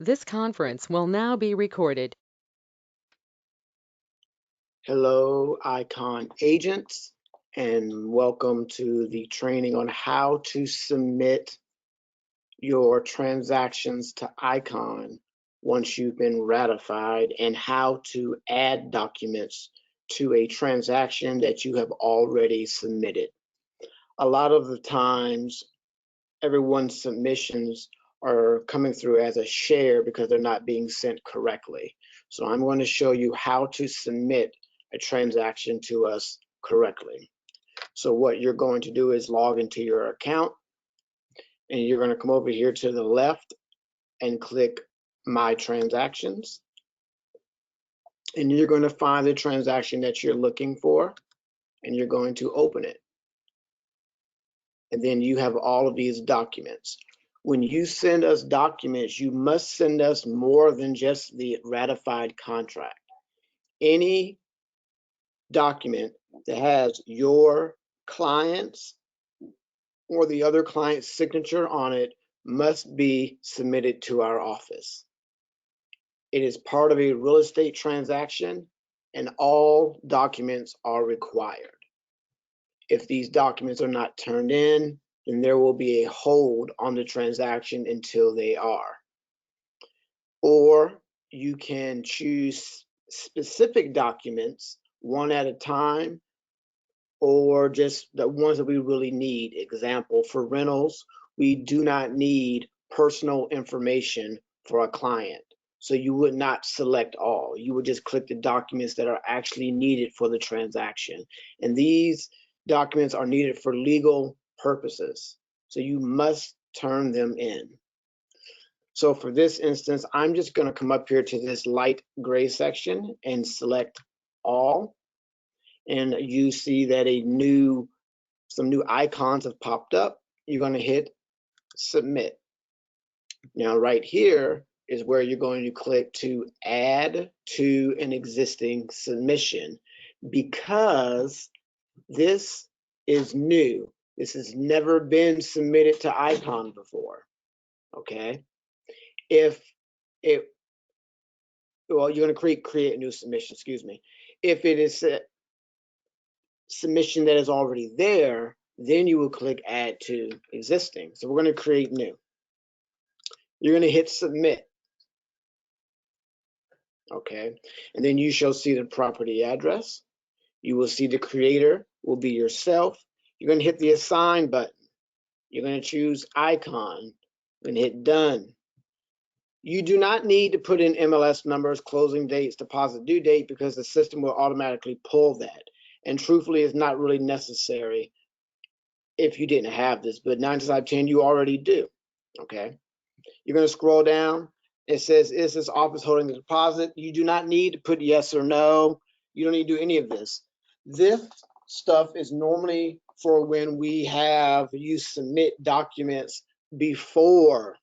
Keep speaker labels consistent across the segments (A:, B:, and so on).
A: This conference will now be recorded.
B: Hello, Ikon agents, and welcome to the training on how to submit your transactions to Ikon once you've been ratified, and how to add documents to a transaction that you have already submitted. A lot of the times, everyone's submissions are coming through as a share because they're not being sent correctly. So I'm going to show you how to submit a transaction to us correctly. So what you're going to do is log into your account, and you're going to come over here to the left and click My Transactions. And you're going to find the transaction that you're looking for, and you're going to open it. And then you have all of these documents. When you send us documents, you must send us more than just the ratified contract. Any document that has your client's or the other client's signature on it must be submitted to our office. It is part of a real estate transaction, and all documents are required. If these documents are not turned in, then there will be a hold on the transaction until they are. Or you can choose specific documents one at a time, or just the ones that we really need. Example, for rentals, we do not need personal information for a client. So you would not select all. You would just click the documents that are actually needed for the transaction. And these documents are needed for legal purposes. So you must turn them in. So for this instance, I'm just going to come up here to this light gray section and select all. And you see that some new icons have popped up. You're going to hit submit. Now right here is where you're going to click to add to an existing submission, because this is new. This has never been submitted to Ikon before. Okay. If it, well, you're going to create a new submission, excuse me. If it is a submission that is already there, then you will click add to existing. So we're going to create new. You're going to hit submit. Okay. And then you shall see the property address. You will see the creator will be yourself. You're going to hit the assign button. You're going to choose Ikon. You're going to hit done. You do not need to put in MLS numbers, closing dates, deposit due date, because the system will automatically pull that. And truthfully, it's not really necessary if you didn't have this, but 9 times out of 10, you already do. Okay. You're going to scroll down. It says, is this office holding the deposit? You do not need to put yes or no. You don't need to do any of this. This stuff is normally for when we have you submit documents before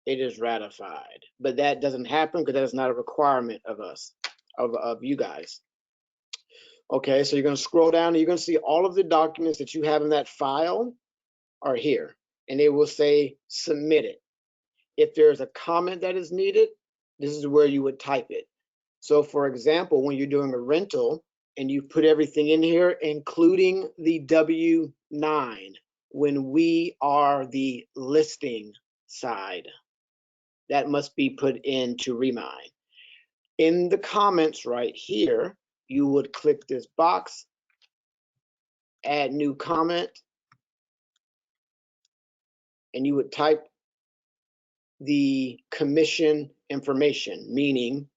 B: it is ratified, but that doesn't happen because that is not a requirement of us, of you guys. Okay, so you're going to scroll down and you're going to see all of the documents that you have in that file are here, and they will say submit it. If there's a comment that is needed, this is where you would type it. So for example, when you're doing a rental and you put everything in here, including the W-9, when we are the listing side, that must be put into Remind. In the comments right here, you would click this box, add new comment, and you would type the commission information, meaning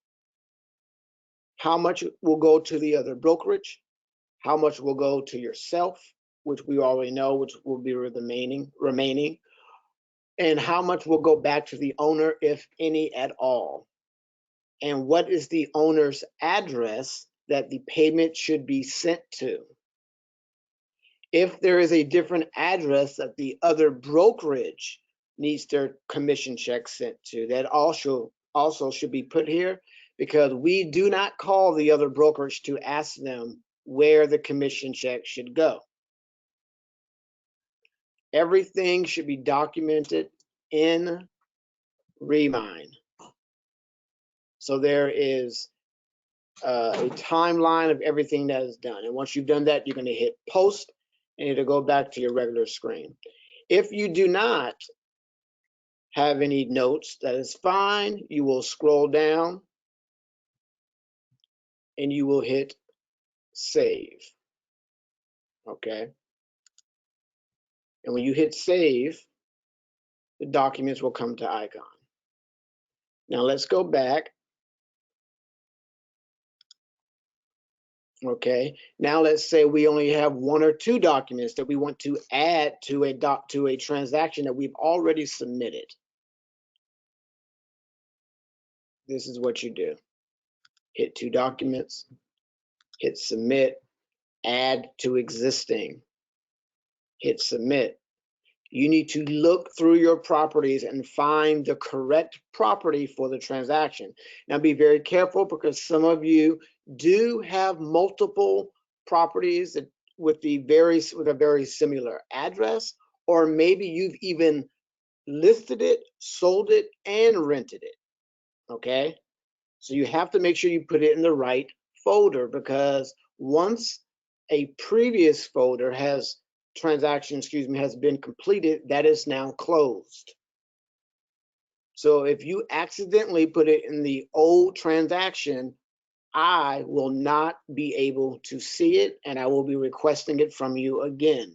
B: how much will go to the other brokerage, how much will go to yourself, which we already know, which will be remaining, and how much will go back to the owner, if any at all. And what is the owner's address that the payment should be sent to? If there is a different address that the other brokerage needs their commission check sent to, that also should be put here, because we do not call the other brokerage to ask them where the commission check should go. Everything should be documented in Remine. So there is a timeline of everything that is done. And once you've done that, you're going to hit post and it'll go back to your regular screen. If you do not have any notes, that is fine. You will scroll down and you will hit save. Okay. And when you hit save, the documents will come to Ikon. Now let's go back. Okay, now let's say we only have 1 or 2 documents that we want to add to a transaction that we've already submitted. This is what you do. Hit 2 documents, hit submit, add to existing, hit submit. You need to look through your properties and find the correct property for the transaction. Now be very careful because some of you do have multiple properties that with a very similar address, or maybe you've even listed it, sold it, and rented it. Okay, so you have to make sure you put it in the right folder, because once a previous folder has been completed, that is now closed. So if you accidentally put it in the old transaction, I will not be able to see it and I will be requesting it from you again.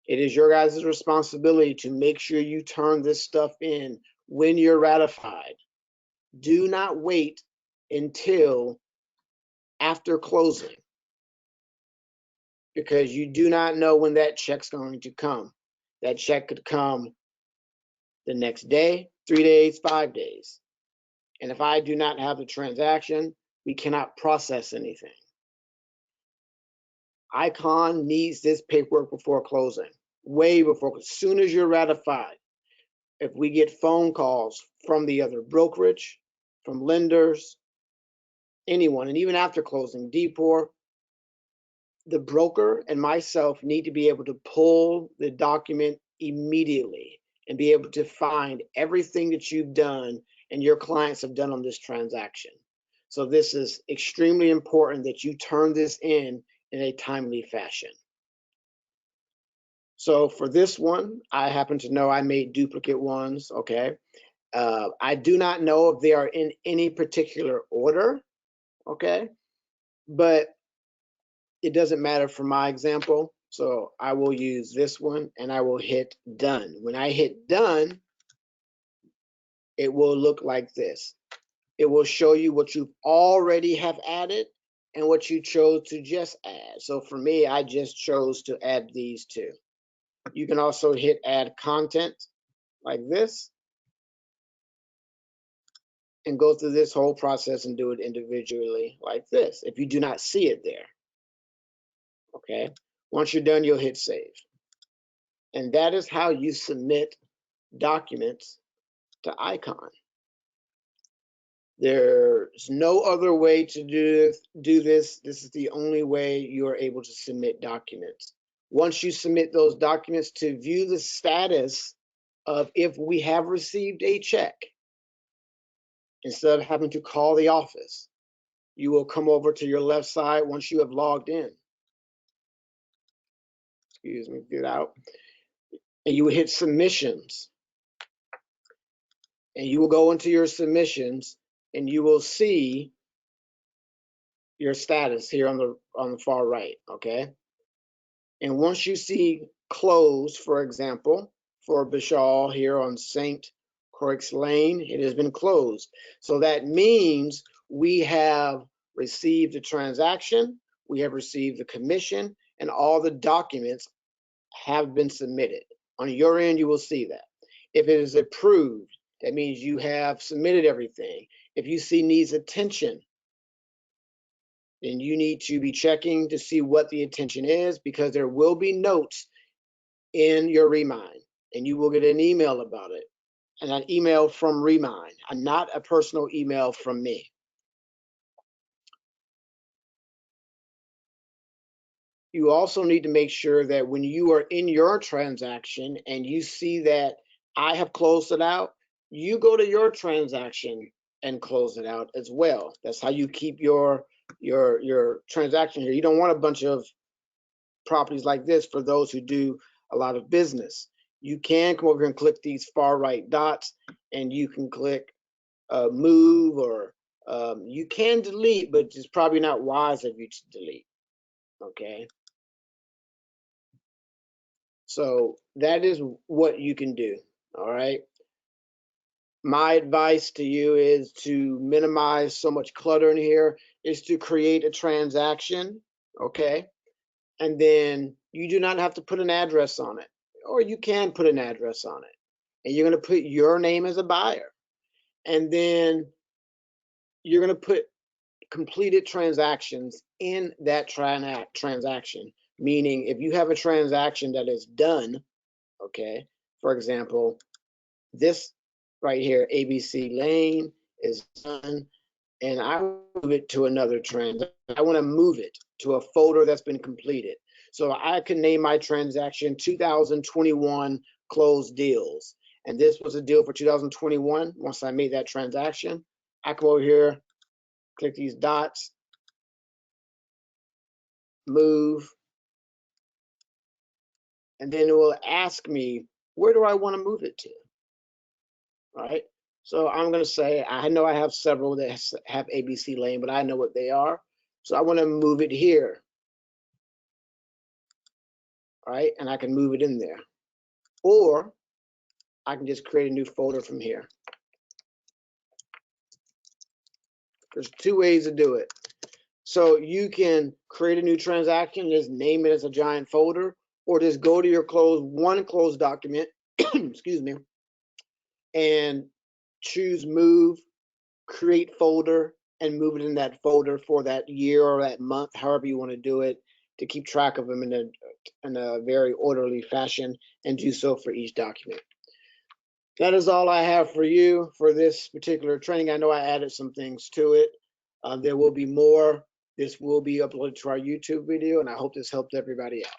B: It is your guys' responsibility to make sure you turn this stuff in when you're ratified. Do not wait until after closing, because you do not know when that check's going to come. That check could come the next day, 3 days, 5 days. And if I do not have the transaction, we cannot process anything. Ikon needs this paperwork before closing, way before, as soon as you're ratified. If we get phone calls from the other brokerage, from lenders, anyone, and even after closing, DPOR, the broker and myself need to be able to pull the document immediately and be able to find everything that you've done and your clients have done on this transaction. So this is extremely important that you turn this in a timely fashion. So for this one, I happen to know I made duplicate ones, okay? I do not know if they are in any particular order, okay? But it doesn't matter for my example. So I will use this one and I will hit done. When I hit done, it will look like this. It will show you what you already have added and what you chose to just add. So for me, I just chose to add these 2. You can also hit add content like this and go through this whole process and do it individually like this if you do not see it there. Okay, once you're done, you'll hit save. And that is how you submit documents to Ikon. There's no other way to do this. This is the only way you are able to submit documents. Once you submit those documents, to view the status of if we have received a check, instead of having to call the office, you will come over to your left side once you have logged in. Excuse me, get out. And you will hit submissions. And you will go into your submissions and you will see your status here on the far right, okay? And once you see closed, for example, for Bishal here on St. Croix Lane, it has been closed. So that means we have received the transaction, we have received the commission, and all the documents have been submitted. On your end, you will see that. If it is approved, that means you have submitted everything. If you see needs attention, then you need to be checking to see what the attention is, because there will be notes in your Remind, and you will get an email about it, and an email from Remind, and not a personal email from me. You also need to make sure that when you are in your transaction and you see that I have closed it out, you go to your transaction and close it out as well. That's how you keep your transaction here. You don't want a bunch of properties like this for those who do a lot of business. You can come over here and click these far right dots, and you can click move, or you can delete, but it's probably not wise of you to delete. Okay. So that is what you can do. All right. My advice to you is to minimize so much clutter in here, is to create a transaction. Okay. And then you do not have to put an address on it, or you can put an address on it. And you're going to put your name as a buyer. And then you're going to put completed transactions in that transaction. Meaning, if you have a transaction that is done, okay, for example, this right here, ABC Lane, is done, and I move it to another transaction. I want to move it to a folder that's been completed. So I can name my transaction 2021 closed deals. And this was a deal for 2021. Once I made that transaction, I come over here, click these dots, move, and then it will ask me, where do I want to move it to? All right. So I'm going to say, I know I have several that have ABC Lane, but I know what they are. So I want to move it here. All right. And I can move it in there. Or I can just create a new folder from here. There's two ways to do it. So you can create a new transaction, just name it as a giant folder, or just go to your one closed document, excuse me, and choose move, create folder, and move it in that folder for that year or that month, however you want to do it, to keep track of them in a very orderly fashion, and do so for each document. That is all I have for you for this particular training. I know I added some things to it. There will be more. This will be uploaded to our YouTube video, and I hope this helped everybody out.